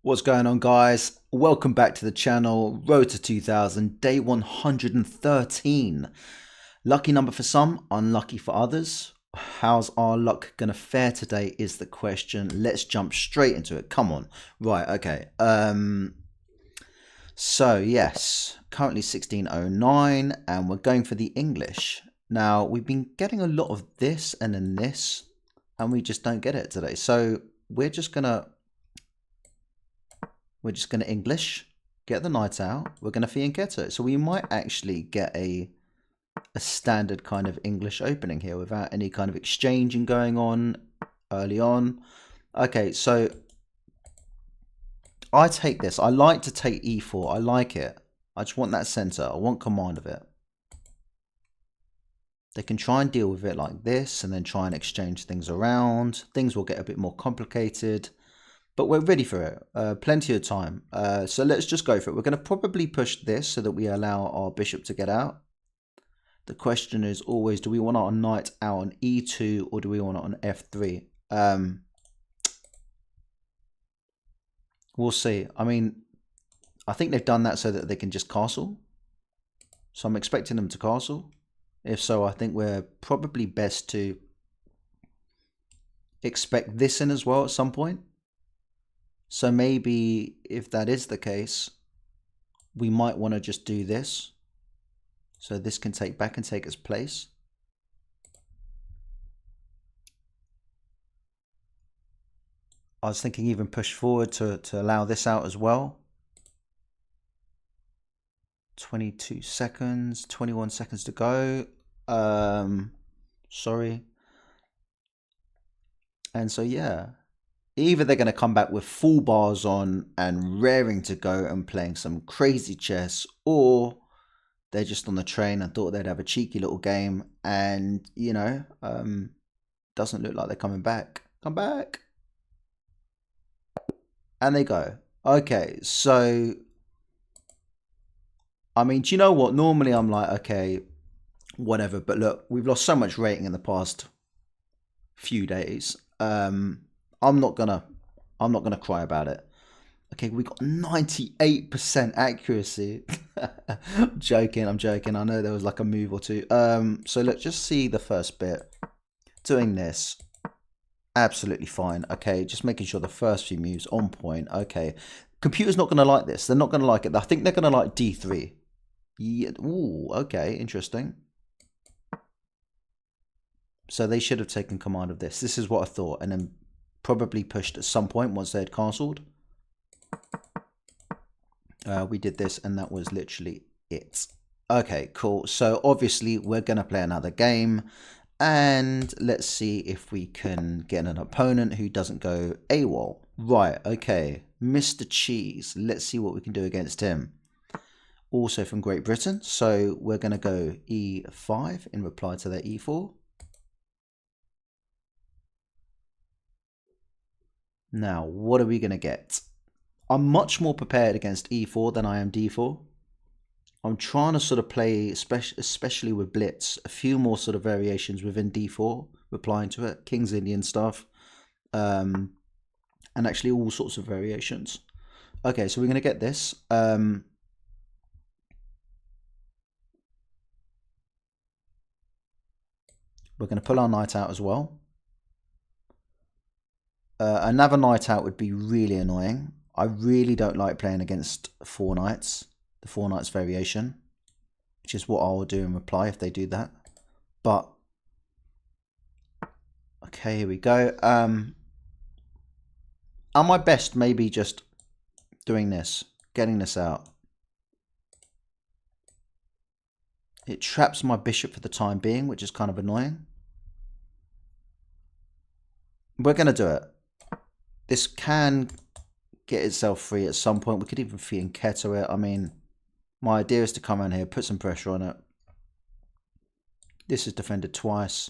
What's going on, guys? Welcome back to the channel. Road to 2000, day 113. Lucky number for some, unlucky for others. How's our luck gonna fare today is the question. Let's jump straight into it. Come on. Right, okay. So yes, currently 1609 and we're going for the English. Now, we've been getting a lot of this and then this and we just don't get it today. So we're just gonna English, get the knight out. We're gonna fianchetto. So we might actually get a standard kind of English opening here without any kind of exchanging going on early on. Okay, so I take this. I like to take e4. I like it. I just want that center. I want command of it. They can try and deal with it like this and then try and exchange things around. Things will get a bit more complicated. But we're ready for it. Plenty of time. So let's just go for it. We're going to probably push this so that we allow our bishop to get out. The question is always, do we want our knight out on e2 or do we want it on f3? We'll see. I mean, I think they've done that so that they can just castle. So I'm expecting them to castle. If so, I think we're probably best to expect this in as well at some point. So maybe if that is the case, we might want to just do this. So this can take back and take its place. I was thinking even push forward to allow this out as well. 22 seconds, 21 seconds to go. Sorry. And so, yeah. Either they're going to come back with full bars on and raring to go and playing some crazy chess, or they're just on the train and thought they'd have a cheeky little game and, doesn't look like they're coming back. Come back. And they go. Okay, so, I mean, do you know what? Normally I'm like, okay, whatever. But look, we've lost so much rating in the past few days. I'm not gonna cry about it. Okay, we got 98% accuracy. I'm joking. I know there was like a move or two. So let's just see the first bit. Doing this, absolutely fine. Okay, just making sure the first few moves on point. Okay, computer's not gonna like this. They're not gonna like it. I think they're gonna like d3. Yeah. Ooh. Okay. Interesting. So they should have taken command of this. This is what I thought, and then probably pushed at some point once they had castled. We did this, and that was literally it. Okay, cool. So obviously we're going to play another game, and let's see if we can get an opponent who doesn't go AWOL. Right, okay. Mr. Cheese. Let's see what we can do against him. Also from Great Britain. So we're going to go E5 in reply to their E4. Now, what are we going to get? I'm much more prepared against E4 than I am D4. I'm trying to sort of play, especially with Blitz, a few more sort of variations within D4, replying to it, King's Indian stuff, and actually all sorts of variations. Okay, so we're going to get this. We're going to pull our knight out as well. Another knight out would be really annoying. I really don't like playing against four knights, the four knights variation, which is what I'll do in reply if they do that. But, okay, here we go. At my best, maybe just doing this, getting this out. It traps my bishop for the time being, which is kind of annoying. We're going to do it. This can get itself free at some point. We could even fianchetto it. I mean, my idea is to come in here, put some pressure on it. This is defended twice.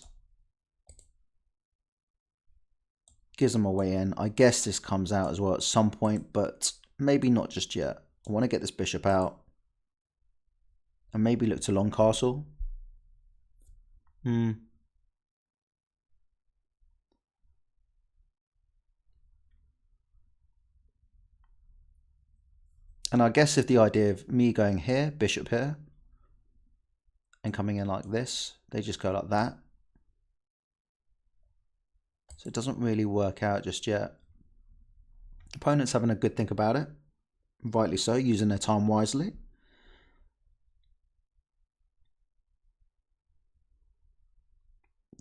Gives them a way in. I guess this comes out as well at some point, but maybe not just yet. I want to get this bishop out. And maybe look to long castle. And I guess if the idea of me going here, bishop here, and coming in like this, they just go like that. So it doesn't really work out just yet. Opponent's having a good think about it. Rightly so, using their time wisely.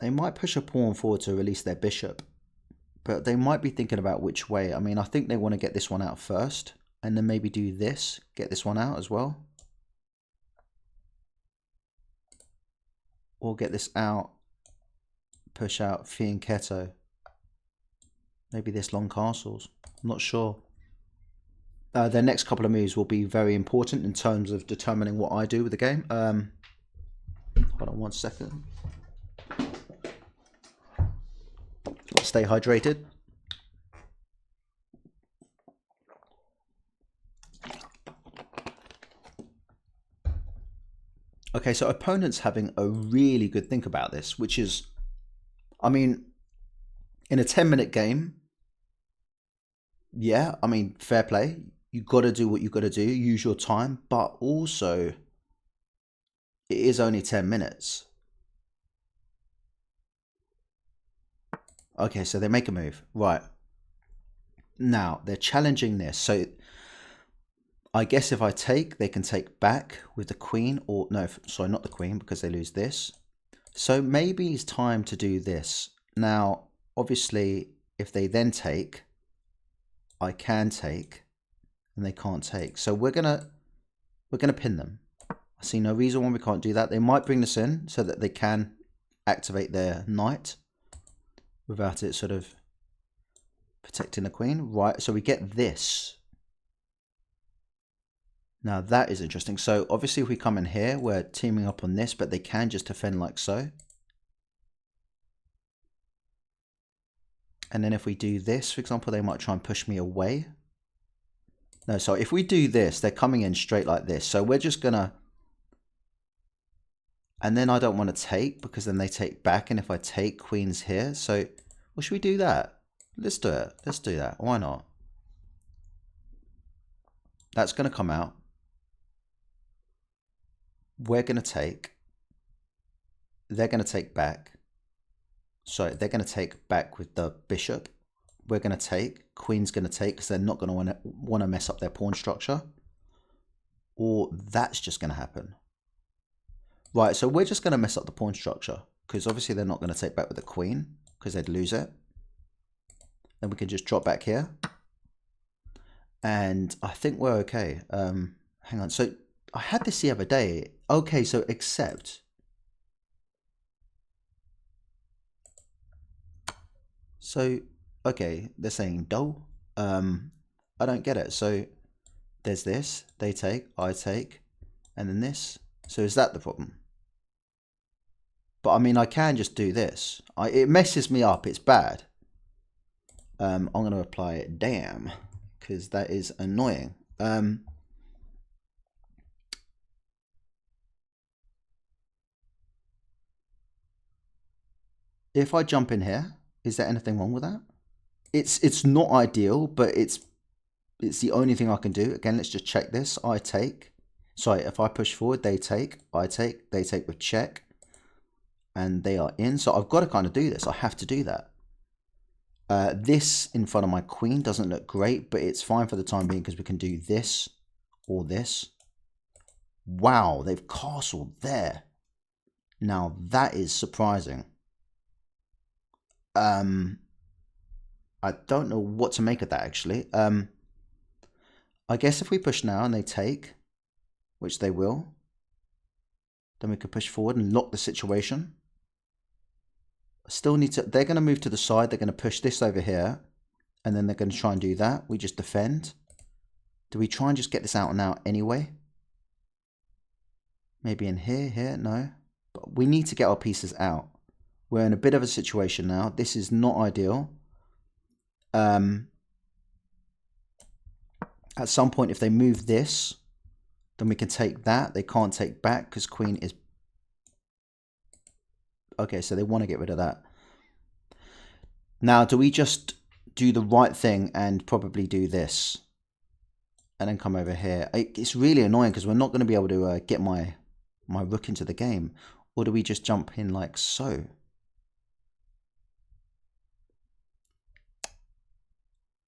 They might push a pawn forward to release their bishop, but they might be thinking about which way. I mean, I think they want to get this one out first, and then maybe do this, get this one out as well. Or get this out, push out fianchetto. Maybe this long castles. I'm not sure. Their next couple of moves will be very important in terms of determining what I do with the game. Hold on 1 second. Stay hydrated. Okay, so opponent's having a really good think about this, which is, I mean, in a 10-minute game, yeah, I mean, fair play. You got to do what you got to do, use your time, but also it is only 10 minutes. Okay, so they make a move. Right. Now, they're challenging this. So I guess if I take, they can take back with the queen, or no, sorry, not the queen, because they lose this. So maybe it's time to do this. Now, obviously, if they then take, I can take, and they can't take. So we're gonna pin them. I see no reason why we can't do that. They might bring this in so that they can activate their knight without it sort of protecting the queen. Right, so we get this. Now that is interesting. So obviously if we come in here, we're teaming up on this, but they can just defend like so. And then if we do this, for example, they might try and push me away. No, so if we do this, they're coming in straight like this. So we're just gonna, and then I don't want to take because then they take back. And if I take, queen's here. So, well, should we do that? Let's do it. Let's do that. Why not? That's going to come out. We're going to take. They're going to take back. Sorry, they're going to take back with the bishop. We're going to take. Queen's going to take because they're not going to want to mess up their pawn structure. Or that's just going to happen. Right, so we're just going to mess up the pawn structure because obviously they're not going to take back with the queen because they'd lose it. Then we can just drop back here. And I think we're okay. Hang on. So I had this the other day. Okay, so accept. So, okay, they're saying do. I don't get it. So there's this. They take, I take, and then this. So is that the problem? But I mean, I can just do this. It messes me up. It's bad. I'm going to apply it damn because that is annoying. If I jump in here, is there anything wrong with that? It's not ideal, but it's the only thing I can do. Again, let's just check this. I take. Sorry, if I push forward, they take. I take. They take with check. And they are in. So I've got to kind of do this. I have to do that. This in front of my queen doesn't look great, but it's fine for the time being because we can do this or this. Wow, they've castled there. Now that is surprising. I don't know what to make of that actually. I guess if we push now and they take, which they will, then we could push forward and lock the situation. Still need to, they're going to move to the side. They're going to push this over here. And then they're going to try and do that. We just defend. Do we try and just get this out and out anyway? Maybe in here, no. But we need to get our pieces out. We're in a bit of a situation now. This is not ideal. At some point, if they move this, then we can take that. They can't take back because queen is... Okay, so they want to get rid of that. Now, do we just do the right thing and probably do this? and then come over here. It's really annoying because we're not going to be able to get my rook into the game. Or do we just jump in like so?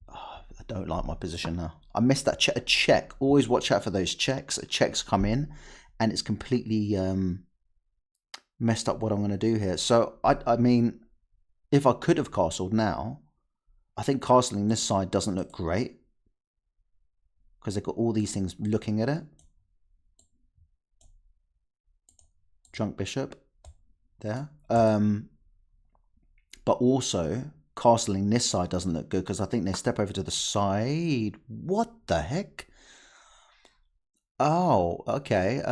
Oh, I don't like my position now. I missed that a check. Always watch out for those checks. Checks come in and it's completely messed up what I'm going to do here. So, I mean, if I could have castled now, I think castling this side doesn't look great. Because they've got all these things looking at it. Drunk bishop there. But also, castling this side doesn't look good because I think they step over to the side. What the heck? Oh, okay.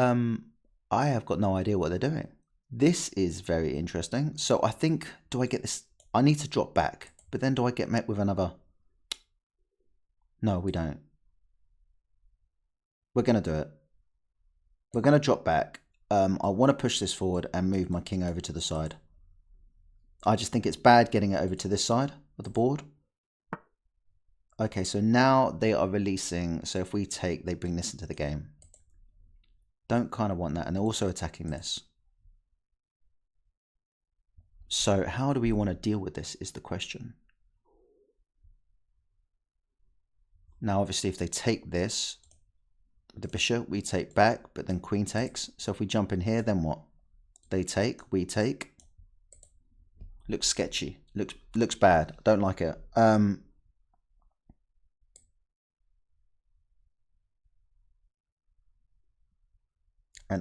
I have got no idea what they're doing. This is very interesting. So I think, do I get this? I need to drop back. But then do I get met with another? No, we don't. We're going to do it. We're going to drop back. I want to push this forward and move my king over to the side. I just think it's bad getting it over to this side of the board. Okay, so now they are releasing. So if we take, they bring this into the game. Don't kind of want that. And they're also attacking this. So how do we want to deal with this is the question. Now, obviously, if they take this, the bishop, we take back, but then queen takes. So if we jump in here, then what? They take, we take. Looks sketchy. Looks bad. I don't like it. And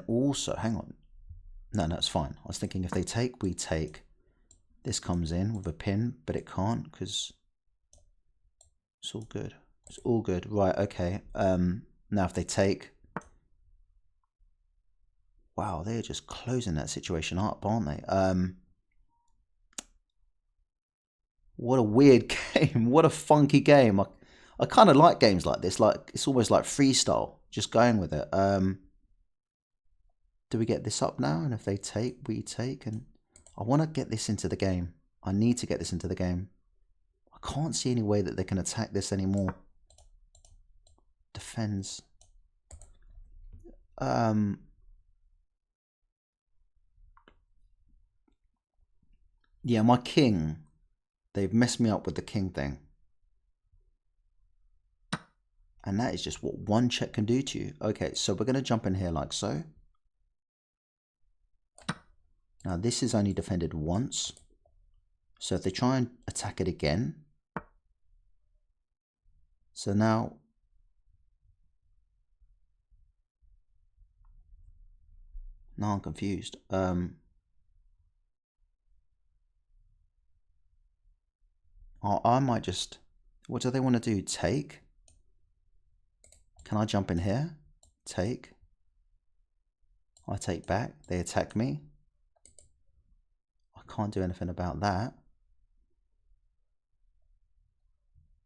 also, hang on. No, it's fine. I was thinking if they take, we take. This comes in with a pin, but it can't because it's all good. It's all good. Right, okay. Now if they take. Wow, they're just closing that situation up, aren't they? What a weird game. What a funky game. I kind of like games like this. Like it's almost like freestyle. Just going with it. Do we get this up now? And if they take, we take. And I want to get this into the game. I need to get this into the game. I can't see any way that they can attack this anymore. Defends. Yeah, my king. They've messed me up with the king thing. And that is just what one check can do to you. Okay, so we're going to jump in here like so. Now this is only defended once. So if they try and attack it again. So now. Now I'm confused. I might just. What do they want to do? Take? Can I jump in here? Take. I take back. They attack me. I can't do anything about that.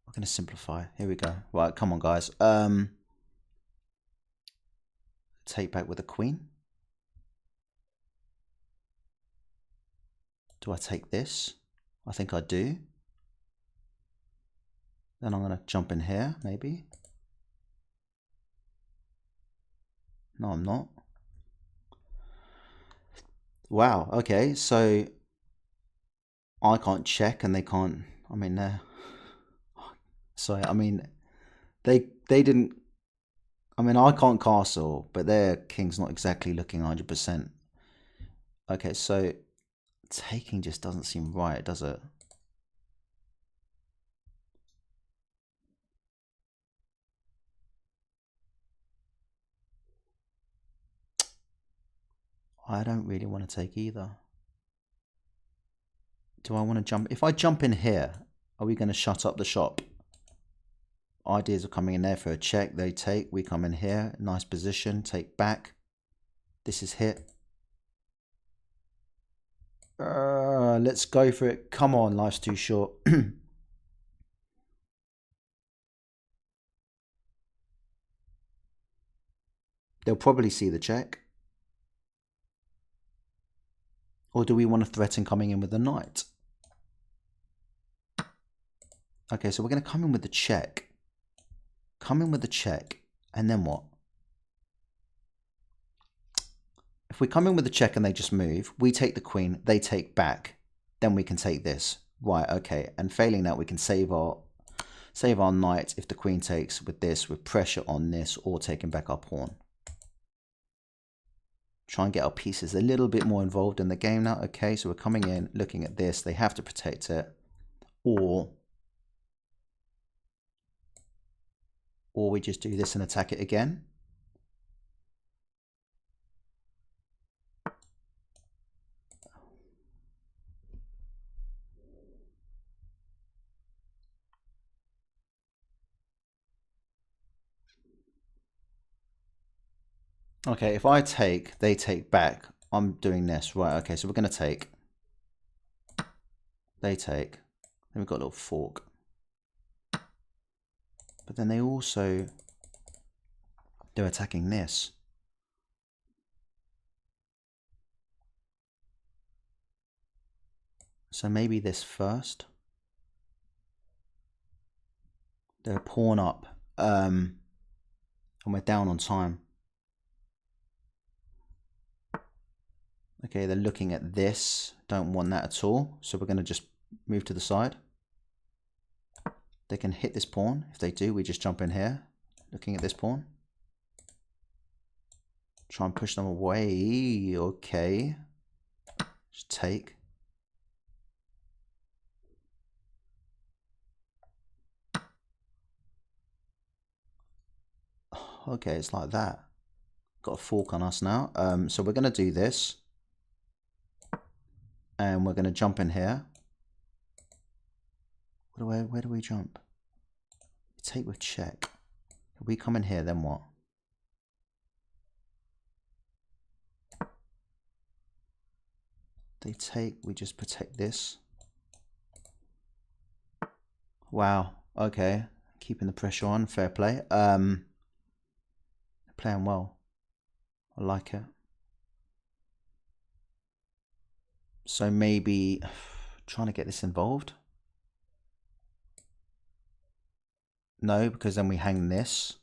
I'm going to simplify. Here we go. Right, come on, guys. Take back with a queen. Do I take this? I think I do. Then I'm going to jump in here, maybe. No, I'm not. Wow, okay, so I can't check and they can't, I mean, sorry, I mean, they didn't, I mean, I can't castle, but their king's not exactly looking 100%. Okay, so taking just doesn't seem right, does it? I don't really want to take either. Do I want to jump? If I jump in here, are we going to shut up the shop? Ideas are coming in there for a check. They take. We come in here. Nice position. Take back. This is hit. Let's go for it. Come on. Life's too short. They'll probably see the check. Or do we want to threaten coming in with the knight? Okay, so we're going to come in with the check. Come in with the check. And then what? If we come in with a check and they just move, we take the queen, they take back, then we can take this. Right, okay. And failing that, we can save our knight if the queen takes with this, with pressure on this, or taking back our pawn. Try and get our pieces a little bit more involved in the game now. Okay, so we're coming in, looking at this. They have to protect it. Or we just do this and attack it again. Okay, if I take, they take back. I'm doing this. Right, okay, so we're going to take. They take. Then we've got a little fork. But then they also, they're attacking this. So maybe this first. They're a pawn up. And we're down on time. Okay, they're looking at this. Don't want that at all. So we're going to just move to the side. They can hit this pawn. If they do, we just jump in here. Looking at this pawn. Try and push them away. Okay. Just take. Okay, it's like that. Got a fork on us now. So we're going to do this. And we're going to jump in here. Where do we jump? Take with check. If we come in here, then what? They take, we just protect this. Wow, okay. Keeping the pressure on, fair play. They're playing well. I like it. So maybe trying to get this involved. No, because then we hang this.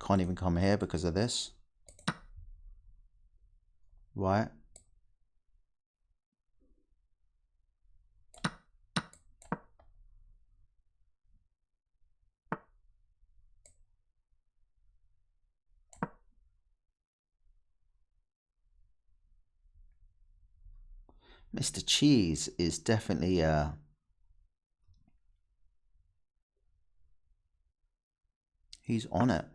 Can't even come here because of this. Right. Mr. Cheese is definitely he's on it.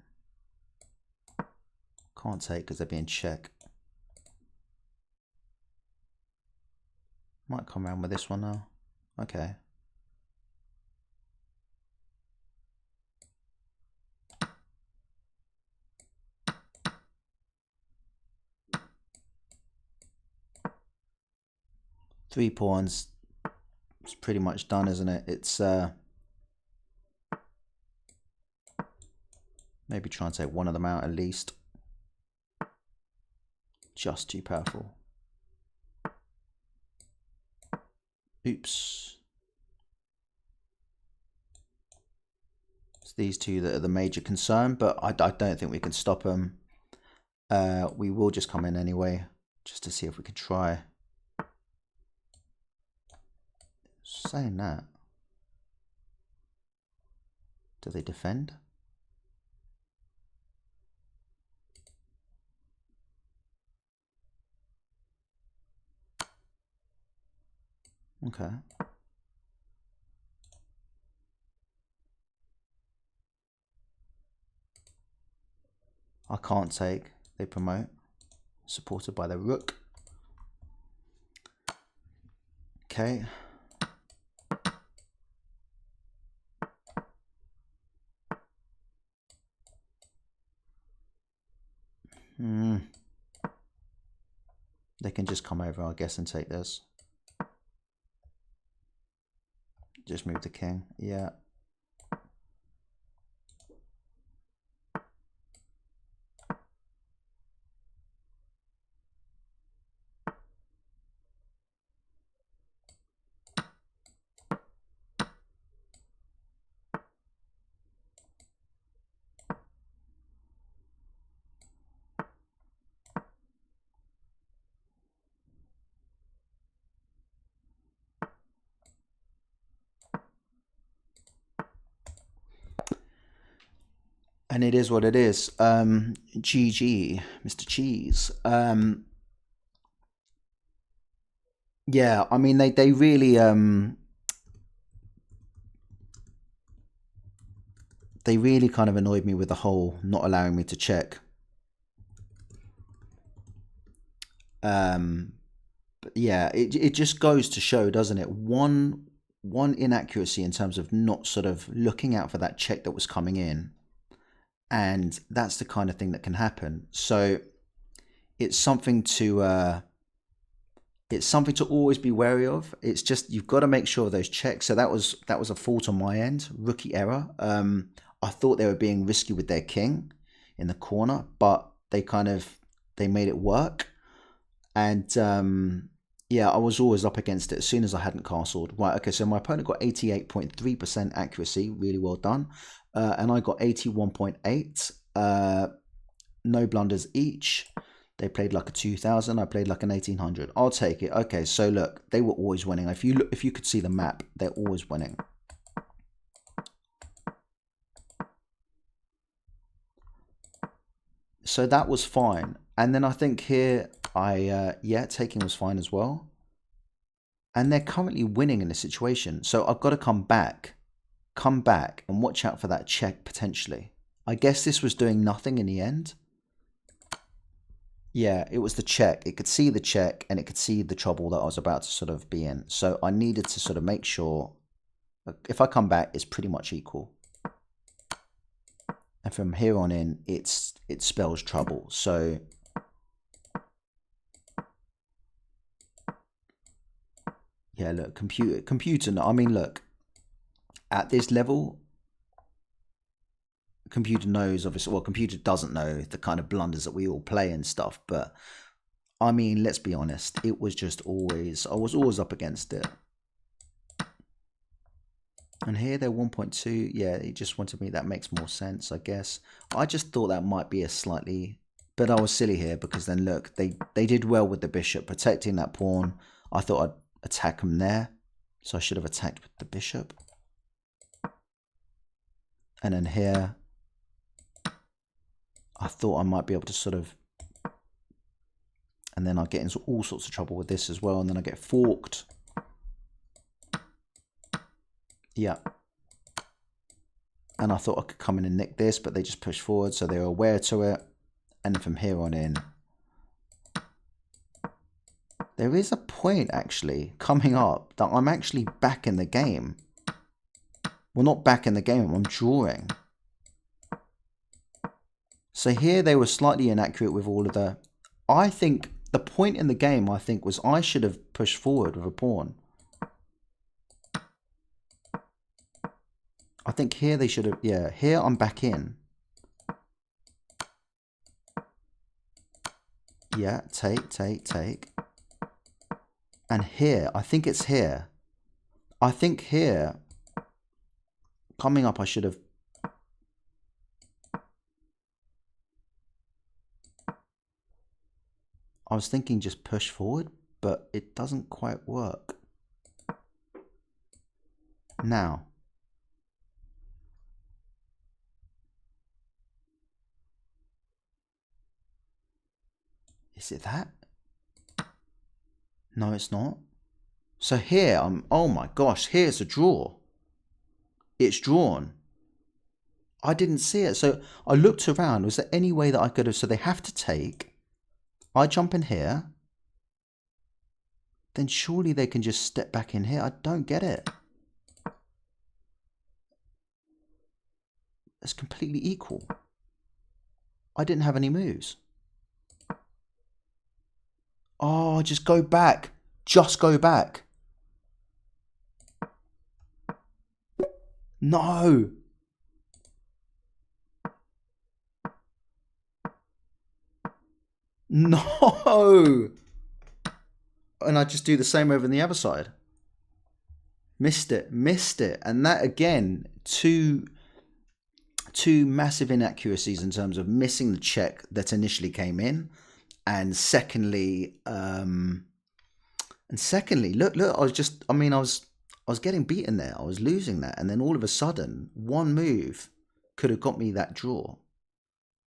Can't take because they're being check. Might come around with this one now. Okay. Three pawns. It's pretty much done, isn't it? It's maybe try and take one of them out at least. Just too powerful. Oops. It's these two that are the major concern, but I don't think we can stop them. We will just come in anyway, just to see if we can try. Saying that. Do they defend? Okay. I can't take. They promote. Supported by the rook. Okay. They can just come over, I guess, and take this. Just move the king. Yeah. And it is what it is. GG, Mr. Cheese. Yeah, I mean they really kind of annoyed me with the whole not allowing me to check. But yeah, it just goes to show, doesn't it? One inaccuracy in terms of not sort of looking out for that check that was coming in. And that's the kind of thing that can happen. So it's something to always be wary of. It's just you've got to make sure of those checks. So that was a fault on my end, rookie error. I thought they were being risky with their king in the corner, but they made it work. And yeah, I was always up against it as soon as I hadn't castled. Right, okay, so my opponent got 88.3% accuracy, really well done. And I got 81.8, no blunders each. They played like a 2000, I played like an 1800. I'll take it. Okay, so look, they were always winning. If you could see the map, they're always winning. So that was fine. And then I think here, yeah, taking was fine as well. And they're currently winning in this situation. So I've got to come back and watch out for that check potentially. I guess this was doing nothing in the end. Yeah, it was the check. It could see the check and it could see the trouble that I was about to sort of be in. So I needed to sort of make sure if I come back, it's pretty much equal. And from here on in, it spells trouble. So yeah, look, computer. I mean, look, at this level, computer knows, obviously. Well, computer doesn't know the kind of blunders that we all play and stuff. But I mean, let's be honest. It was just always, I was always up against it. And here they're 1.2. Yeah, he just wanted me. That makes more sense, I guess. I just thought that might be a slightly, but I was silly here because then look, they did well with the bishop protecting that pawn. I thought I'd attack him there, so I should have attacked with the bishop. And then here, I thought I might be able to sort of, and then I get into all sorts of trouble with this as well, and then I get forked. Yeah. And I thought I could come in and nick this, but they just pushed forward, so they were aware to it. And from here on in, there is a point actually coming up that I'm actually back in the game. Well, not back in the game, I'm drawing. So here they were slightly inaccurate with all of the... I think the point in the game, I think, was I should have pushed forward with a pawn. I think here they should have... Yeah, here I'm back in. Yeah, take. And here, I think it's here. I think here, coming up, I should have... I was thinking just push forward, but it doesn't quite work. Now. Is it that? No, it's not. So here, oh my gosh, here's a draw. It's drawn. I didn't see it. So I looked around. Was there any way that I could have... So they have to take... I jump in here. Then surely they can just step back in here. I don't get it. It's completely equal. I didn't have any moves. Oh, just go back. Just go back. No. No. And I just do the same over on the other side. Missed it. And that, again, two massive inaccuracies in terms of missing the check that initially came in. And secondly, look, I was getting beaten there. I was losing that. And then all of a sudden, one move could have got me that draw.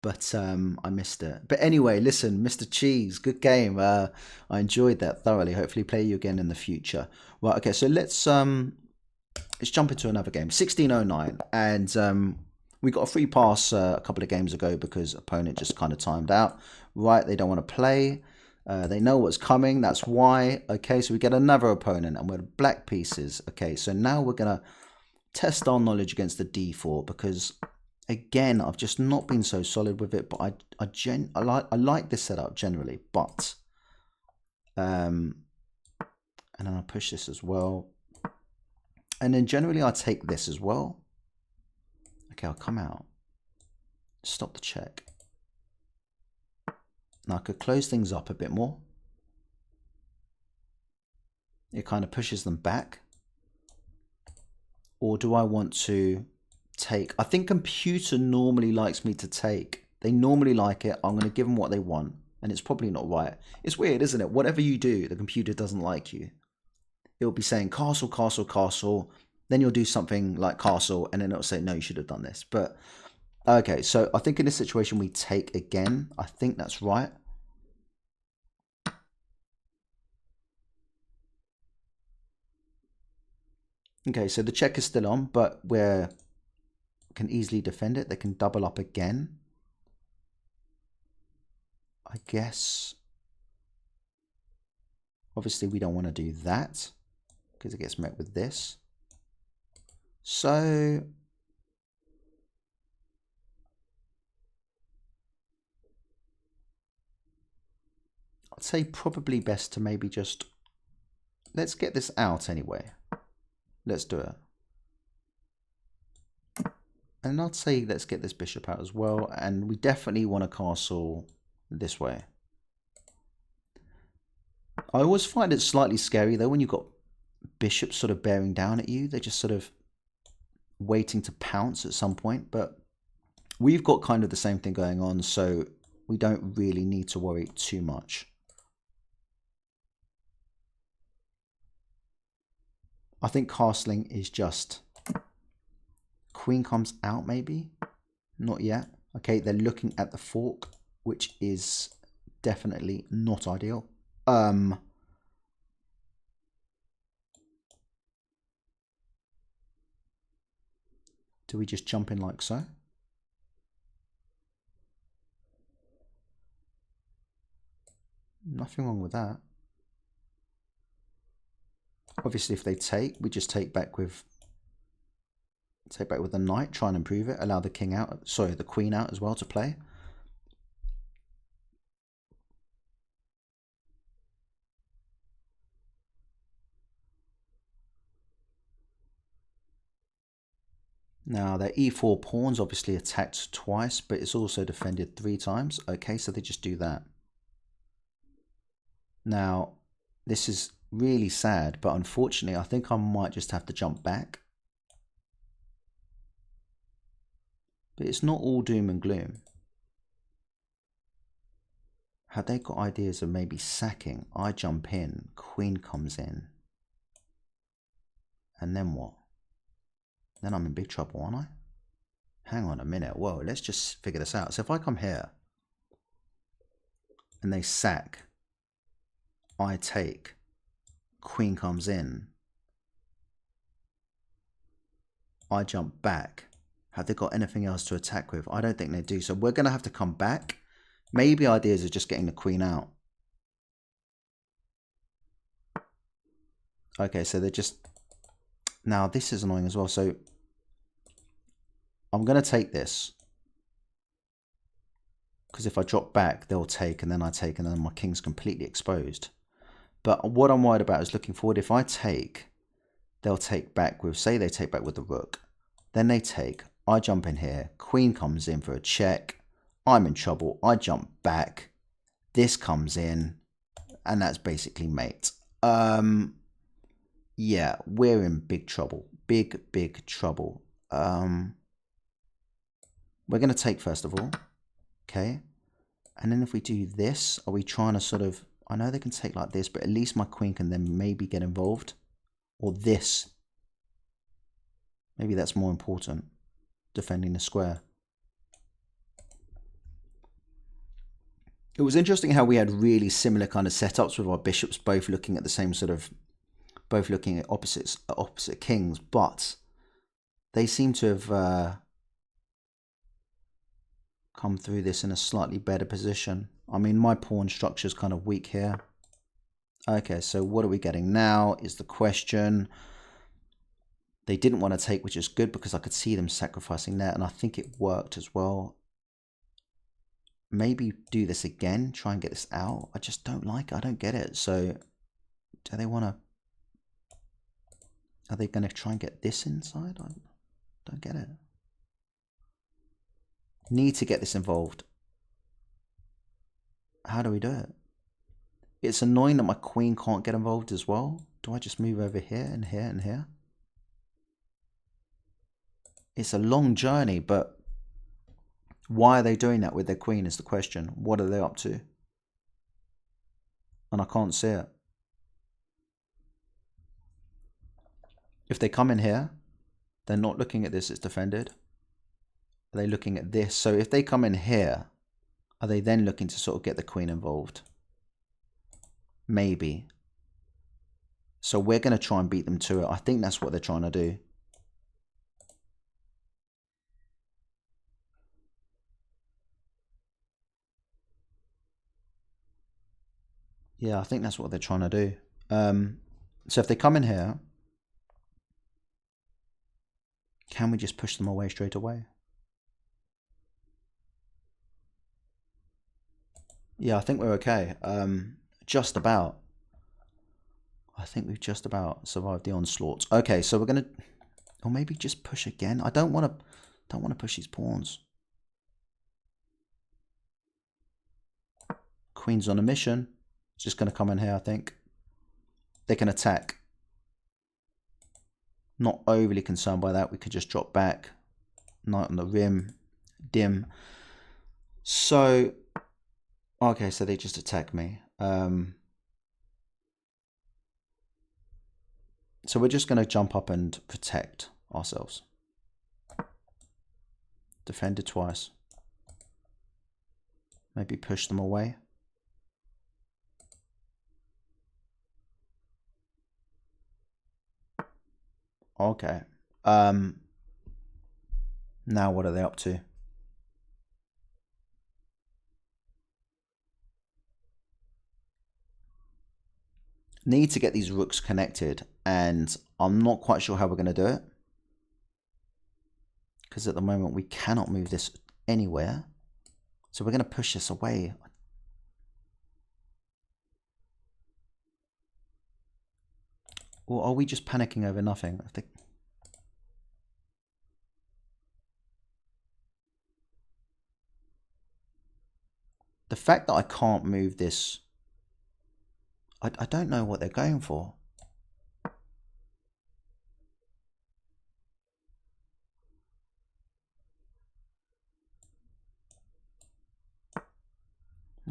but I missed it. But anyway, listen, Mr. Cheese, good game. I enjoyed that thoroughly. Hopefully play you again in the future. Right, okay, so let's jump into another game. 1609, and we got a free pass a couple of games ago because opponent just kind of timed out. Right, they don't want to play. They know what's coming. That's why. Okay, so we get another opponent, and we're black pieces. Okay, so now we're gonna test our knowledge against the d4 because, again, I've just not been so solid with it. But I like this setup generally. But and then I push this as well, and then generally I take this as well. Okay, I'll come out. Stop the check. Now I could close things up a bit more. It kind of pushes them back. Or do I want to take? I think computer normally likes me to take. They normally like it. I'm going to give them what they want. And it's probably not right. It's weird, isn't it? Whatever you do, the computer doesn't like you. It'll be saying castle, castle, castle. Then you'll do something like castle. And then it'll say, no, you should have done this. But okay, so I think in this situation we take again. I think that's right. Okay, so the check is still on, but we can easily defend it. They can double up again. I guess. Obviously, we don't want to do that because it gets met with this. So I'd say probably best to maybe just let's get this out anyway. Let's do it. And I'd say let's get this bishop out as well. And we definitely want a castle this way. I always find it slightly scary though when you've got bishops sort of bearing down at you. They're just sort of waiting to pounce at some point. But we've got kind of the same thing going on, so we don't really need to worry too much. I think castling is just queen comes out maybe. Not yet. Okay, they're looking at the fork, which is definitely not ideal. Do we just jump in like so? Nothing wrong with that. Obviously, if they take, we just take back with the knight, try and improve it, allow the king out, sorry, the queen out as well to play. Now their e4 pawns obviously attacked twice, but it's also defended 3 times. Okay, so they just do that. Now, this is really sad, but unfortunately, I think I might just have to jump back. But it's not all doom and gloom. Had they got ideas of maybe sacking, I jump in, queen comes in. And then what? Then I'm in big trouble, aren't I? Hang on a minute. Whoa, let's just figure this out. So if I come here and they sack, I take, queen comes in, I jump back. Have they got anything else to attack with? I don't think they do. So we're going to have to come back. Maybe ideas are just getting the queen out. Okay, so they're just... Now this is annoying as well. So I'm going to take this. Because if I drop back, they'll take, and then I take, and then my king's completely exposed. But what I'm worried about is looking forward. If I take, they'll take back with, say they take back with the rook. Then they take, I jump in here, queen comes in for a check. I'm in trouble, I jump back. This comes in, and that's basically mate. Yeah, we're in big trouble. Big trouble. We're going to take first of all. Okay. And then if we do this, are we trying to sort of... I know they can take like this, but at least my queen can then maybe get involved. Or this. Maybe that's more important. Defending the square. It was interesting how we had really similar kind of setups with our bishops both looking at the same sort of, both looking at opposite kings, but they seem to have come through this in a slightly better position. I mean, my pawn structure is kind of weak here. Okay, so what are we getting now is the question. They didn't want to take, which is good because I could see them sacrificing there, and I think it worked as well. Maybe do this again, try and get this out. I just don't like it. I don't get it. So do they want to... Are they going to try and get this inside? I don't get it. Need to get this involved. How do we do it? It's annoying that my queen can't get involved as well. Do I just move over here and here and here? It's a long journey, but why are they doing that with their queen is the question. What are they up to? And I can't see it. If they come in here, they're not looking at this, it's defended. Are they looking at this? So if they come in here, are they then looking to sort of get the queen involved? Maybe. So we're going to try and beat them to it. I think that's what they're trying to do. Yeah, I think that's what they're trying to do. So if they come in here, can we just push them away straight away? Yeah, I think we're okay. Just about. I think we've just about survived the onslaught. Okay, so we're gonna, or maybe just push again. I don't want to push these pawns. Queen's on a mission. It's just gonna come in here, I think. They can attack. Not overly concerned by that. We could just drop back. Knight on the rim. Dim. So, okay, so they just attack me. So we're just going to jump up and protect ourselves. Defended twice. Maybe push them away. Okay. Now what are they up to? Need to get these rooks connected, and I'm not quite sure how we're going to do it. Because at the moment we cannot move this anywhere. So we're going to push this away. Or are we just panicking over nothing? I think the fact that I can't move this, I don't know what they're going for.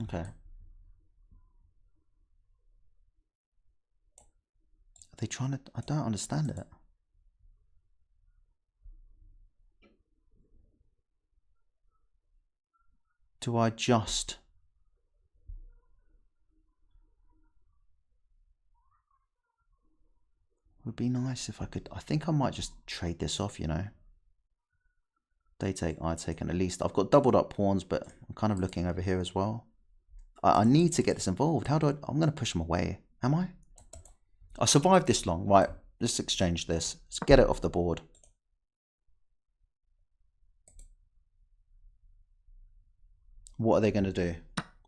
Okay. Are they trying to... I don't understand it. Do I just... Would be nice if I could... I think I might just trade this off, you know. They take, I take, and at least I've got doubled up pawns, but I'm kind of looking over here as well. I need to get this involved. How do I... I'm going to push them away. Am I? I survived this long. Right, let's exchange this. Let's get it off the board. What are they going to do?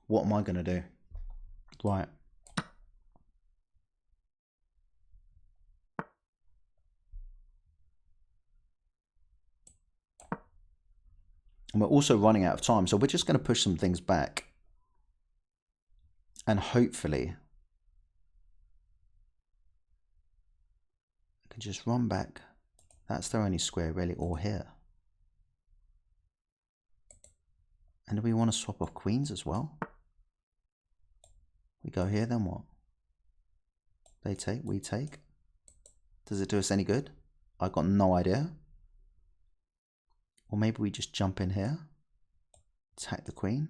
What am I going to do? Right. And we're also running out of time, so we're just going to push some things back. And hopefully... I can just run back. That's their only square, really, or here. And do we want to swap off queens as well? We go here, then what? They take, we take. Does it do us any good? I've got no idea. Or maybe we just jump in here. Attack the queen.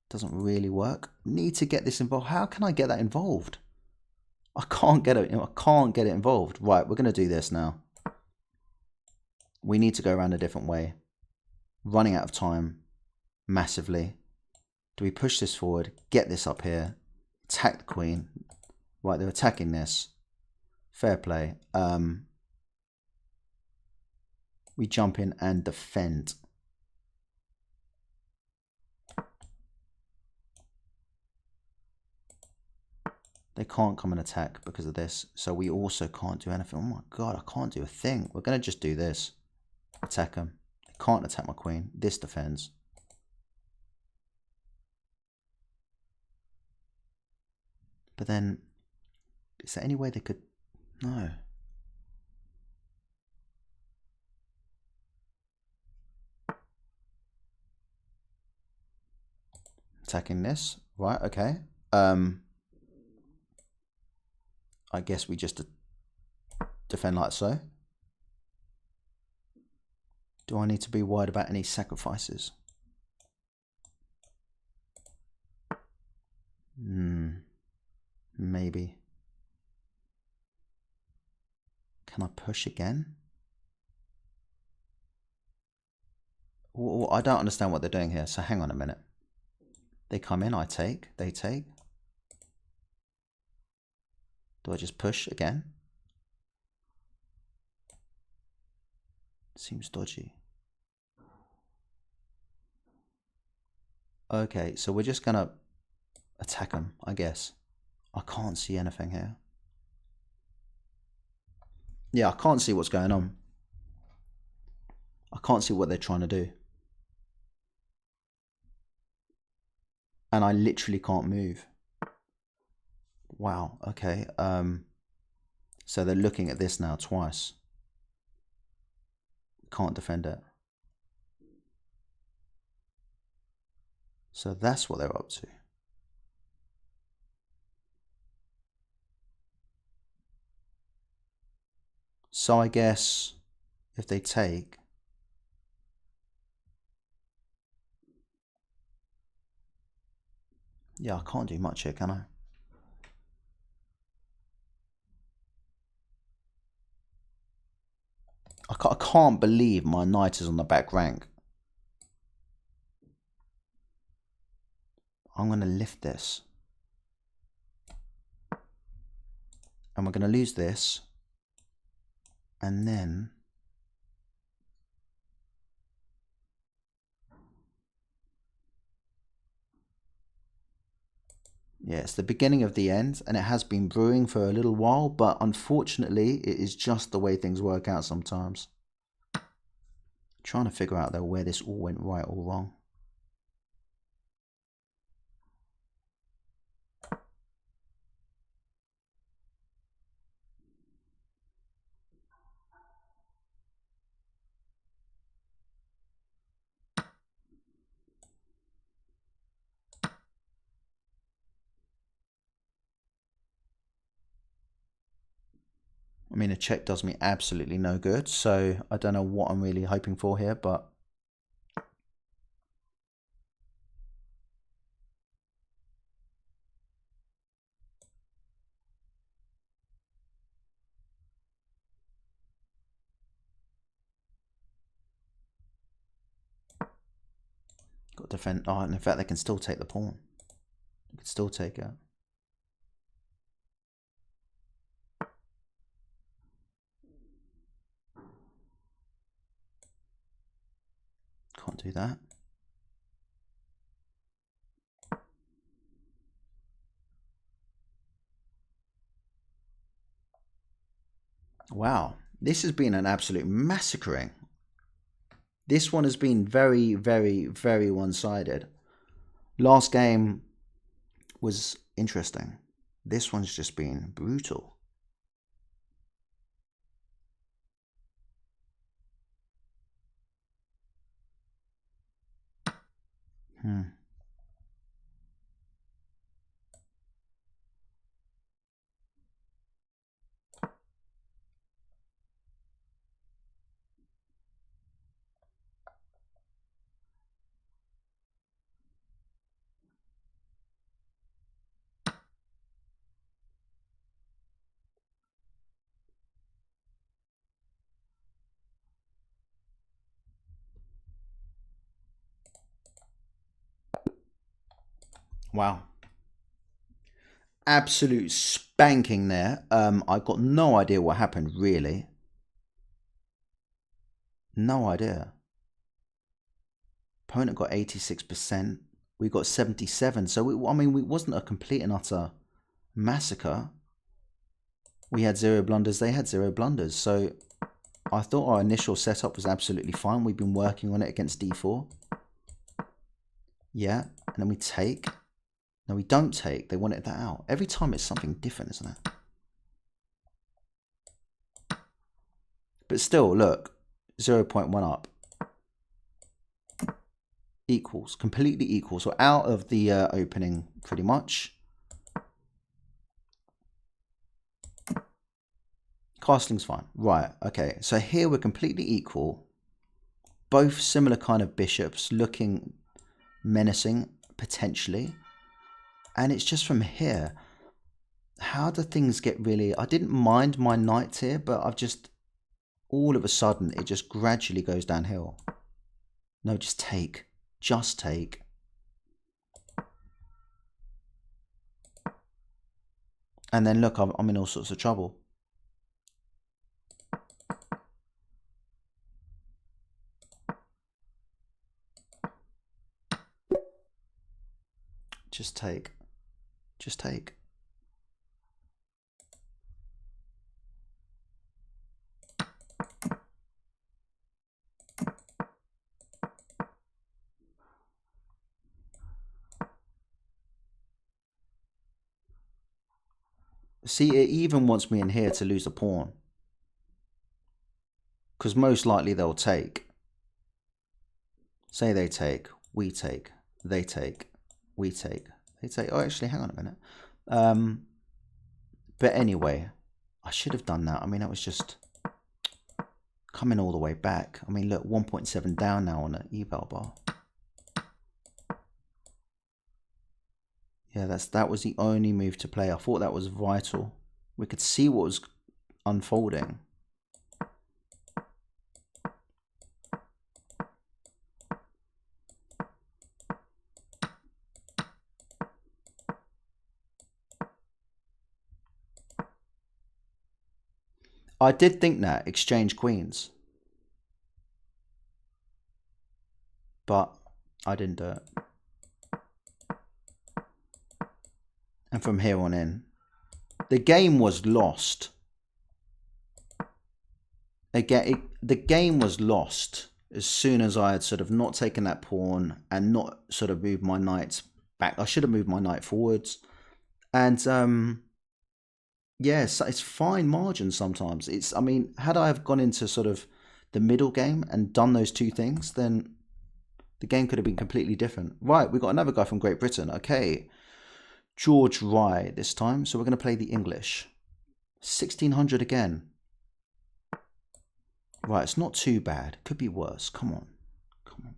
Doesn't really work. Need to get this involved. How can I get that involved? I can't get it. I can't get it involved. Right, we're going to do this now. We need to go around a different way. Running out of time massively. Do we push this forward? Get this up here. Attack the queen. Right, they're attacking this. Fair play. We jump in and defend. They can't come and attack because of this. So we also can't do anything. Oh my god, I can't do a thing. We're going to just do this. Attack them. They can't attack my queen. This defends. But then, is there any way they could... No. Attacking this. Right, okay. I guess we just defend like so. Do I need to be worried about any sacrifices? Maybe. Can I push again? Well, I don't understand what they're doing here, so hang on a minute. They come in, I take, they take. Do I just push again? Seems dodgy. Okay, so we're just gonna attack them, I guess. I can't see anything here. Yeah, I can't see what's going on. I can't see what they're trying to do. And I literally can't move. Wow, okay. So they're looking at this now twice. Can't defend it. So that's what they're up to. So I guess if they take... Yeah, I can't do much here, can I? I can't believe my knight is on the back rank. I'm going to lift this. And we're going to lose this. And then... Yeah, it's the beginning of the end, and it has been brewing for a little while, but unfortunately, it is just the way things work out sometimes. Trying to figure out, though, where this all went right or wrong. I mean, a check does me absolutely no good, so I don't know what I'm really hoping for here, but... Got to defend... Oh, and in fact, they can still take the pawn. They can still take it. Can't do that. Wow, this has been an absolute massacring. This one has been very, very, very one-sided. Last game was interesting. This one's just been brutal. Wow. Absolute spanking there. I got no idea what happened, really. No idea. Opponent got 86%. We got 77. So, it wasn't a complete and utter massacre. We had 0 blunders. They had 0 blunders. So, I thought our initial setup was absolutely fine. We've been working on it against d4. Yeah. And then we take. No, we don't take. They wanted that out. Every time it's something different, isn't it? But still, look. 0.1 up. Equals. Completely equals. So out of the opening, pretty much. Castling's fine. Right, okay. So here we're completely equal. Both similar kind of bishops, looking menacing, potentially. And it's just from here. How do things get really... I didn't mind my knight here, but I've just... all of a sudden, it just gradually goes downhill. No, just take. Just take. And then look, I'm in all sorts of trouble. Just take. Just take. See, it even wants me in here to lose a pawn. Because most likely they'll take. Say they take, we take, they take, we take, they take. Oh, actually, hang on a minute. But anyway, I should have done that. I mean, that was just coming all the way back. I mean, look, 1.7 down now on an eval bar. Yeah, that was the only move to play. I thought that was vital. We could see what was unfolding. I did think that, exchange queens. But I didn't do it. And from here on in, the game was lost. Again, the game was lost as soon as I had sort of not taken that pawn and not sort of moved my knight back. I should have moved my knight forwards. And yes, it's fine margin sometimes. I mean, had I have gone into sort of the middle game and done those two things, then the game could have been completely different. Right, we've got another guy from Great Britain. Okay, George Rye this time. So we're going to play the English. 1600 again. Right, it's not too bad. Could be worse. Come on. Come on.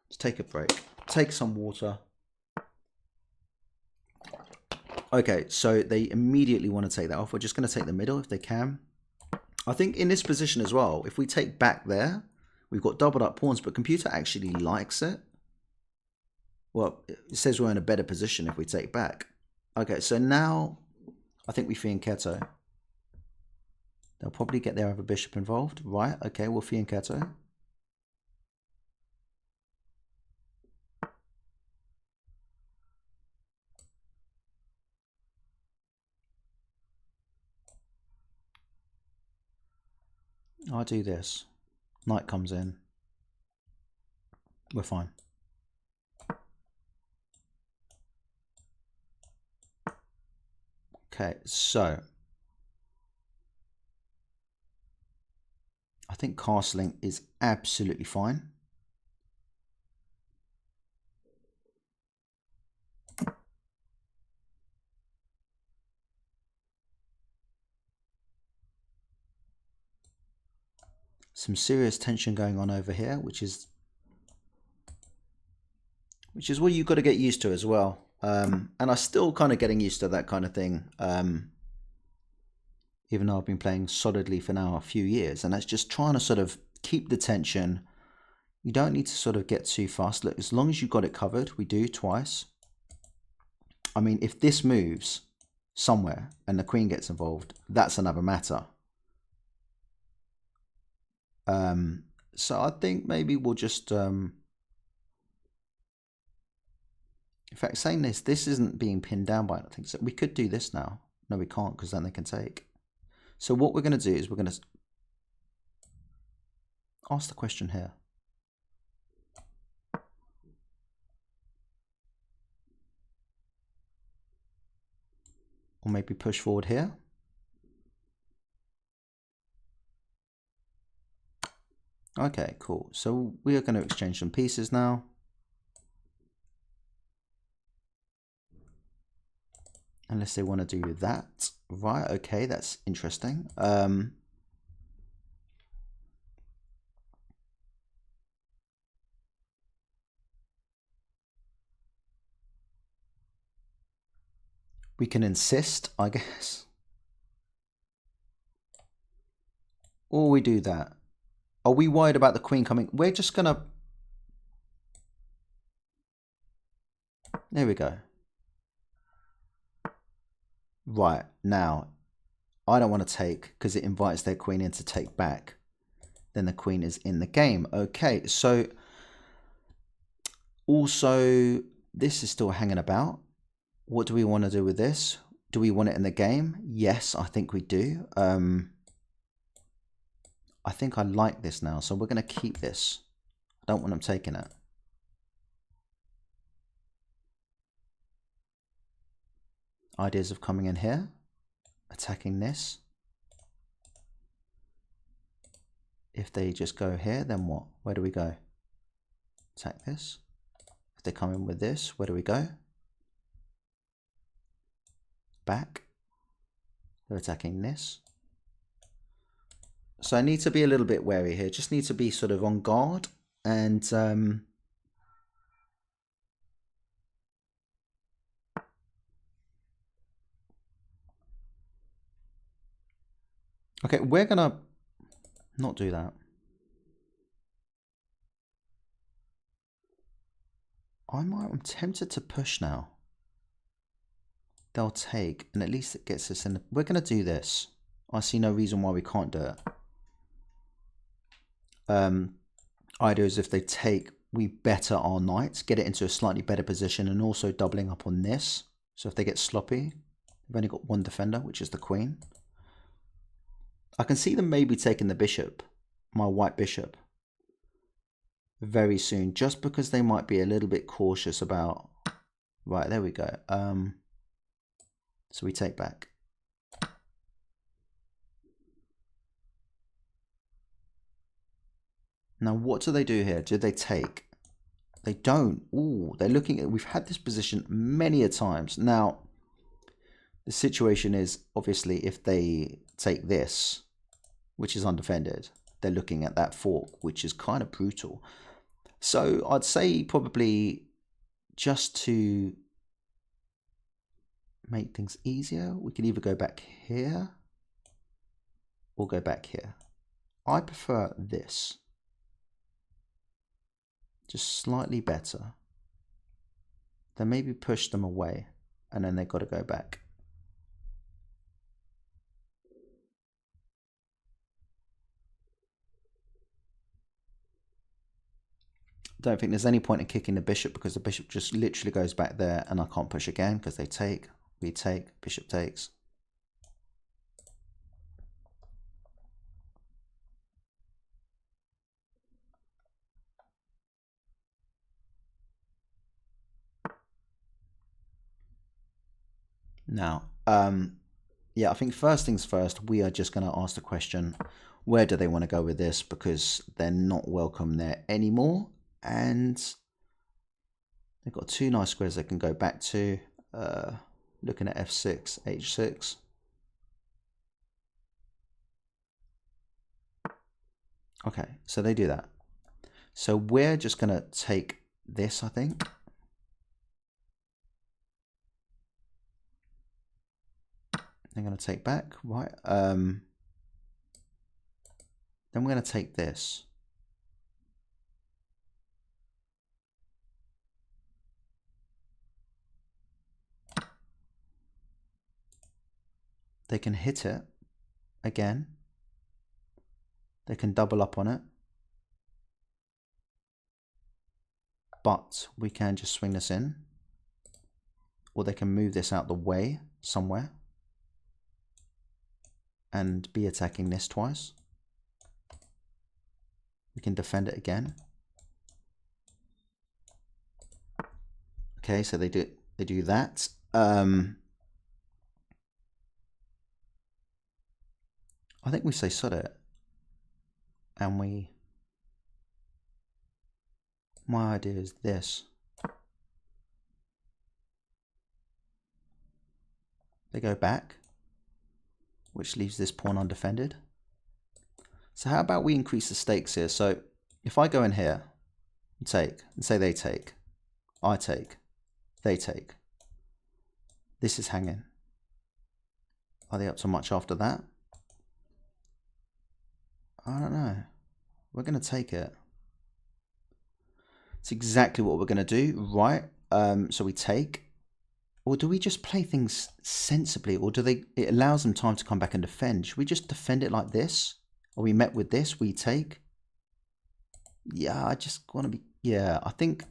Let's take a break. Take some water. Okay, so they immediately want to take that off. We're just going to take the middle if they can. I think in this position as well, if we take back there, we've got doubled up pawns, but computer actually likes it. Well, it says we're in a better position if we take back. Okay, so now I think we fianchetto. They'll probably get their other bishop involved. Right, okay, we'll fianchetto. I'll do this. Knight comes in. We're fine. Okay, so I think castling is absolutely fine. Some serious tension going on over here, which is what you've got to get used to as well. And I'm still kind of getting used to that kind of thing, even though I've been playing solidly for now a few years. And that's just trying to sort of keep the tension, You don't need to sort of get too fast. Look, as long as you've got it covered, we do twice. I mean, if this moves somewhere and the queen gets involved, that's another matter. So I think maybe we'll just... in fact, saying this isn't being pinned down by anything. So we could do this now. No, we can't, because then they can take. So what we're going to do is we're going to ask the question here. Or maybe push forward here. Okay, cool. So we are going to exchange some pieces now. Unless they want to do that. Right, okay, that's interesting. We can insist, I guess. Or we do that. Are we worried about the queen coming? We're just going to... There we go. Right, now, I don't want to take because it invites their queen in to take back. Then the queen is in the game. Okay, so also this is still hanging about. What do we want to do with this? Do we want it in the game? Yes, I think we do. I think I like this now, so we're going to keep this. I don't want them taking it. Ideas of coming in here, attacking this. If they just go here, then what? Where do we go? Attack this. If they come in with this, where do we go? Back. They're attacking this. So I need to be a little bit wary here. Just need to be sort of on guard and okay, we're gonna not do that. I'm tempted to push now. They'll take, and at least it gets us in. We're gonna do this. I see no reason why we can't do it. Idea is if they take, we better our knights, get it into a slightly better position, and also doubling up on this. So if they get sloppy, they've only got one defender, which is the queen. I can see them maybe taking the bishop, my white bishop, very soon, just because they might be a little bit cautious about... Right, there we go. So we take back. Now, what do they do here? Do they take? They don't. Ooh, they're looking at... We've had this position many a times. Now, the situation is, obviously, if they take this, which is undefended, they're looking at that fork, which is kind of brutal. So I'd say probably just to make things easier, we could either go back here or go back here. I prefer this. Just slightly better. Then maybe push them away and then they've got to go back. Don't think there's any point in kicking the bishop because the bishop just literally goes back there and I can't push again because they take, we take, bishop takes. Now, yeah, I think first things first, we are just going to ask the question, where do they want to go with this? Because they're not welcome there anymore. And they've got two nice squares they can go back to. Looking at f6, h6. Okay, so they do that. So we're just going to take this, I think. They're going to take back, right? Then we're going to take this. They can hit it again. They can double up on it. But we can just swing this in. Or they can move this out the way somewhere. And be attacking this twice. We can defend it again. Okay, so they do that. I think we say sod it. And my idea is this. They go back, which leaves this pawn undefended. So how about we increase the stakes here? So if I go in here and take, and say they take, I take, they take. This is hanging. Are they up to much after that? I don't know. We're going to take it. It's exactly what we're going to do, right? So we take. Or do we just play things sensibly? Or it allows them time to come back and defend? Should we just defend it like this? Are we met with this? We take? Yeah, I just want to be... Yeah, I think...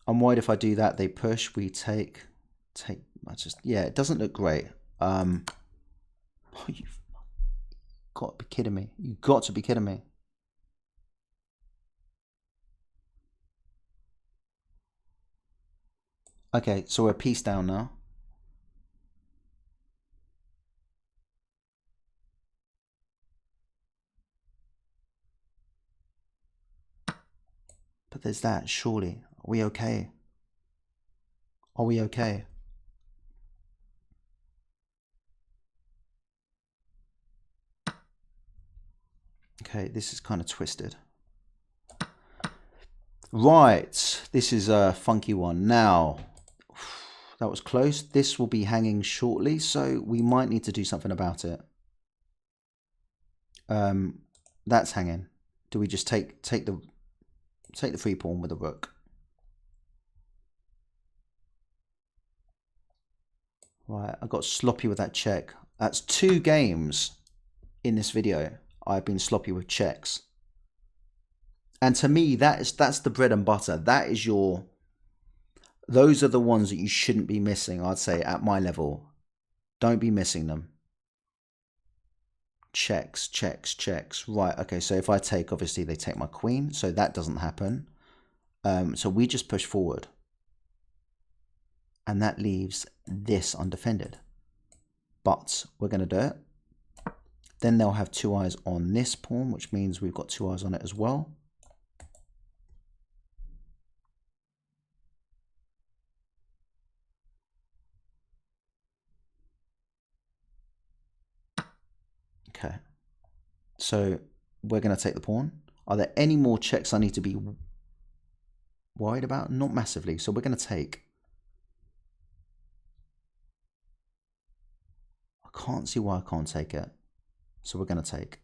I'm worried if I do that, they push, we take... Yeah, it doesn't look great. You've got to be kidding me. You've got to be kidding me. Okay, so we're a piece down now. But there's that, surely. Are we okay? Are we okay? Okay, this is kind of twisted. Right, this is a funky one. Now, that was close. This will be hanging shortly, so we might need to do something about it. That's hanging. Do we just take the free pawn with the rook? Right, I got sloppy with that check. That's 2 games in this video. I've been sloppy with checks. And to me, that's the bread and butter. That is those are the ones that you shouldn't be missing, I'd say, at my level. Don't be missing them. Checks, checks, checks. Right, okay, so if I take, obviously they take my queen, so that doesn't happen. So we just push forward. And that leaves this undefended. But we're going to do it. Then they'll have 2 eyes on this pawn, which means we've got 2 eyes on it as well. Okay. So we're going to take the pawn. Are there any more checks I need to be worried about? Not massively. So we're going to take. I can't see why I can't take it. So we're going to take.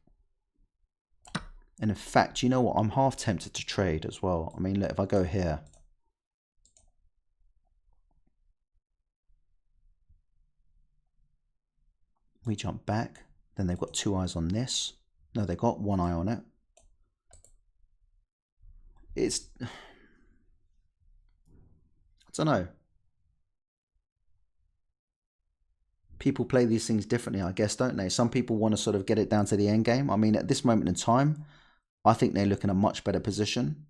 And in fact, you know what? I'm half tempted to trade as well. I mean, look, if I go here. We jump back. Then they've got 2 eyes on this. No, they've got 1 eye on it. It's... I don't know. People play these things differently, I guess, don't they? Some people want to sort of get it down to the end game. I mean, at this moment in time, I think they look in a much better position.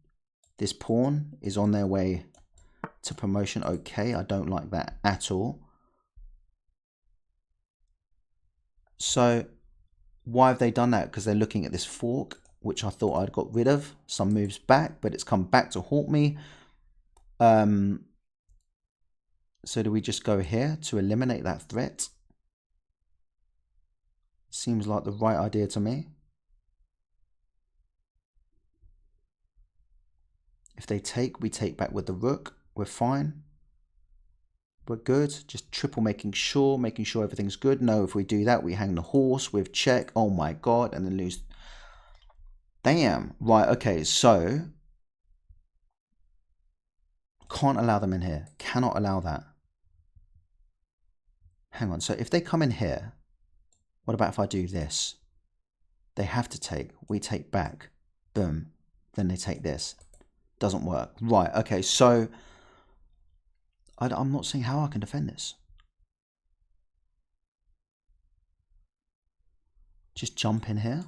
This pawn is on their way to promotion. Okay, I don't like that at all. So why have they done that? Because they're looking at this fork, which I thought I'd got rid of. Some moves back, but it's come back to haunt me. So do we just go here to eliminate that threat? Seems like the right idea to me. If they take, we take back with the rook. We're fine. We're good. Just triple making sure everything's good. No, if we do that, we hang the horse with check. Oh my god, and then lose. Damn. Right, okay, so can't allow them in here. Cannot allow that. hang on. So if they come in here, what about if I do this? They have to take, we take back, boom, then they take this. Doesn't work. Right, okay, so I'm not seeing how I can defend this. Just jump in here.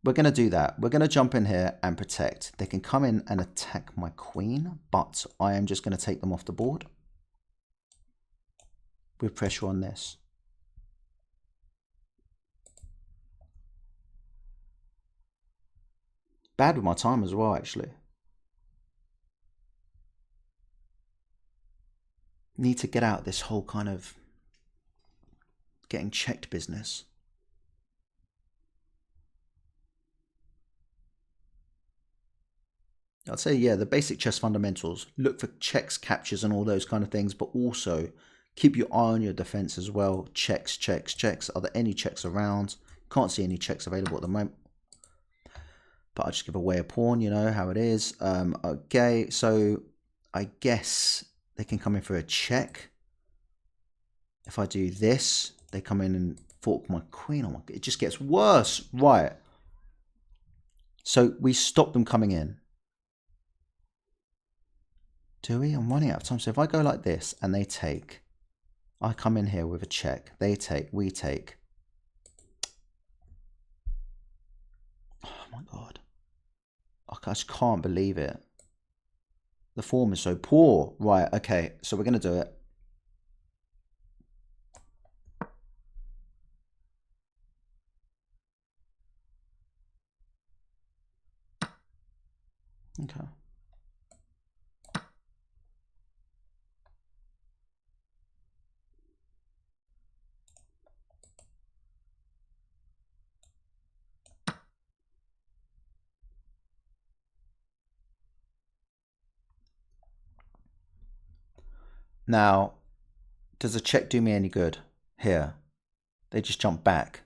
We're going to do that. We're going to jump in here and protect. They can come in and attack my queen, but I am just going to take them off the board with pressure on this. Bad with my time as well, actually. Need to get out this whole kind of getting checked business. I'd say, yeah, the basic chess fundamentals. Look for checks, captures, and all those kind of things, but also keep your eye on your defense as well. Checks, checks, checks. Are there any checks around? Can't see any checks available at the moment. But I'll just give away a pawn, you know how it is. Okay, so I guess they can come in for a check. If I do this, they come in and fork my queen. Oh my, it just gets worse. Right. So we stop them coming in. Do we? I'm running out of time. So if I go like this and they take, I come in here with a check. They take, we take. Oh my God. I just can't believe it. The form is so poor. Right, okay. So we're going to do it. Okay. Now, does a check do me any good? Here. They just jump back.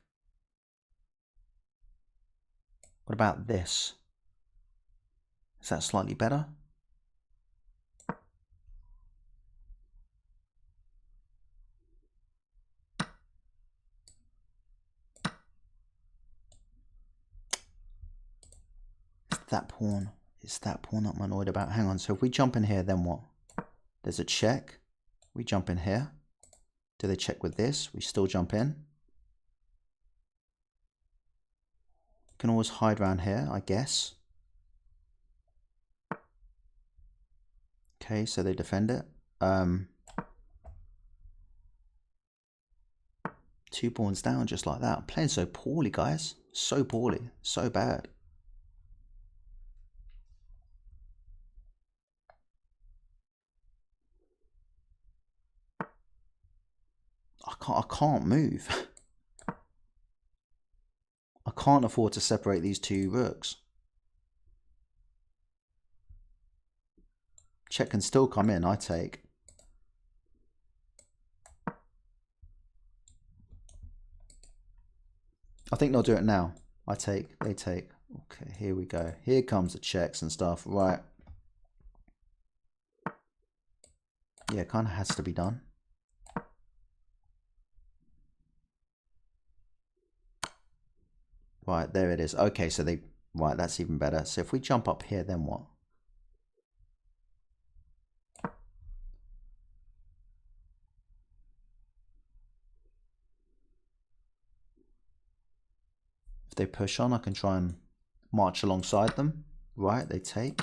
What about this? Is that slightly better? It's that pawn. It's that pawn I'm annoyed about. Hang on. So if we jump in here, then what? There's a check. We jump in here. Do they check with this? We still jump in. Can always hide around here, I guess. Okay, so they defend it. 2 pawns down just like that. I'm playing so poorly, guys. So poorly. So bad. I can't move. I can't afford to separate these 2 rooks. Check can still come in, I take. I think they'll do it now. I take, they take. Okay, here we go. Here comes the checks and stuff. Right. Yeah, kind of has to be done. Right, there it is. Okay, so they... Right, that's even better. So if we jump up here, then what? If they push on, I can try and march alongside them. Right, they take.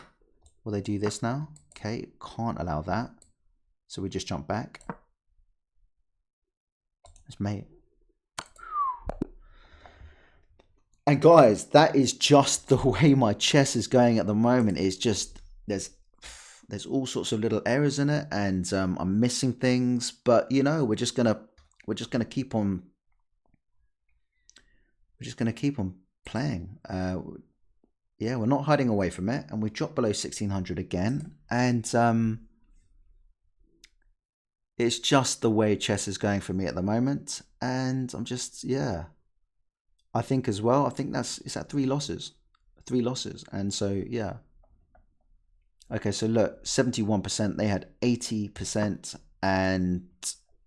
Will they do this now? Okay, can't allow that. So we just jump back. Let's mate. And guys, that is just the way my chess is going at the moment. It's just there's all sorts of little errors in it, and I'm missing things. But you know, we're just gonna keep on. We're just gonna keep on playing. Yeah, we're not hiding away from it, and we dropped below 1600 again, and it's just the way chess is going for me at the moment, and I'm just I think as well. I think it's at 3 losses, and so yeah. Okay, so look, 71%. They had 80%, And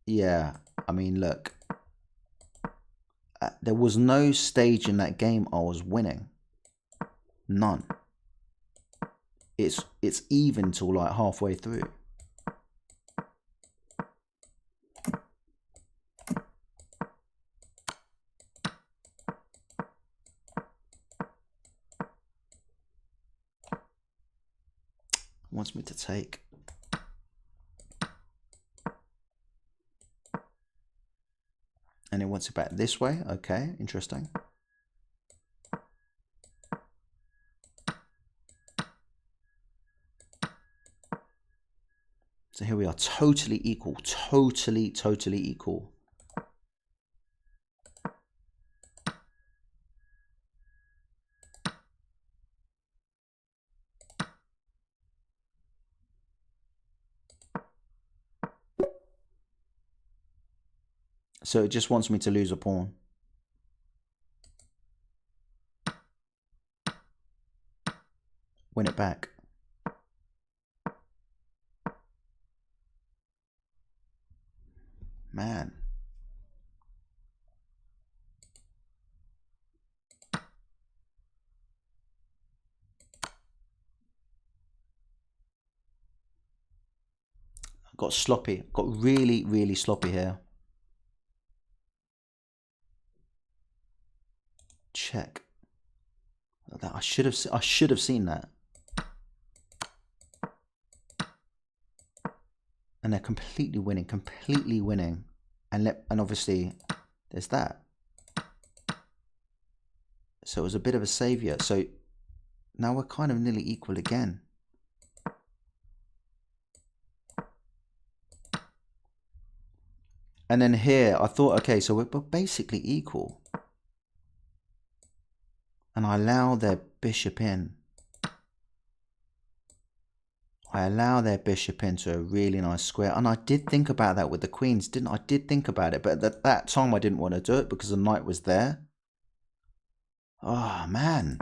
yeah, I mean, look, there was no stage in that game I was winning. None. It's even till like halfway through. Wants me to take. And it wants it back this way. Okay, interesting. So here we are, totally equal, totally equal. So it just wants me to lose a pawn. Win it back. Man. Got sloppy. Got really sloppy here. Check. That I should have seen that. And they're completely winning, and obviously there's that. So it was a bit of a savior. So now we're kind of nearly equal again. And then here I thought, okay, so we're basically equal. And I allow their bishop in. I allow their bishop into a really nice square. And I did think about that with the queens, didn't I? I did think about it, but at that time I didn't want to do it because the knight was there. Oh, man.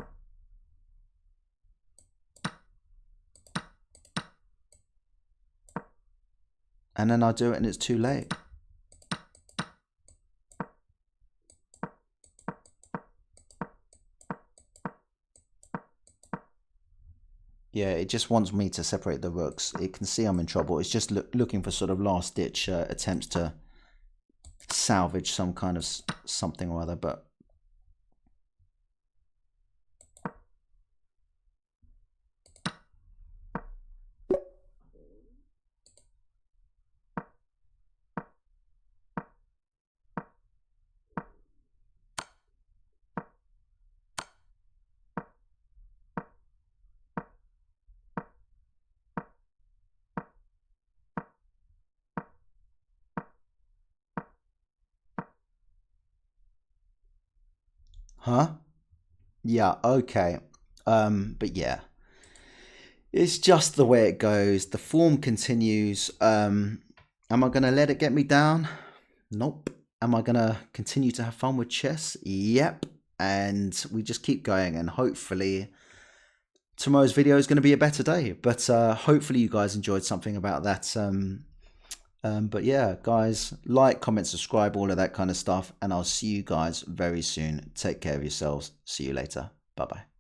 And then I do it and it's too late. Yeah, it just wants me to separate the rooks. It can see I'm in trouble. It's just looking for sort of last-ditch attempts to salvage some kind of something or other, but... Huh? Yeah, okay. But yeah. It's just the way it goes. The form continues. Am I going to let it get me down? Nope. Am I going to continue to have fun with chess? Yep. And we just keep going, and hopefully tomorrow's video is going to be a better day. But hopefully you guys enjoyed something about that. But yeah, guys, like, comment, subscribe, all of that kind of stuff. And I'll see you guys very soon. Take care of yourselves. See you later. Bye-bye.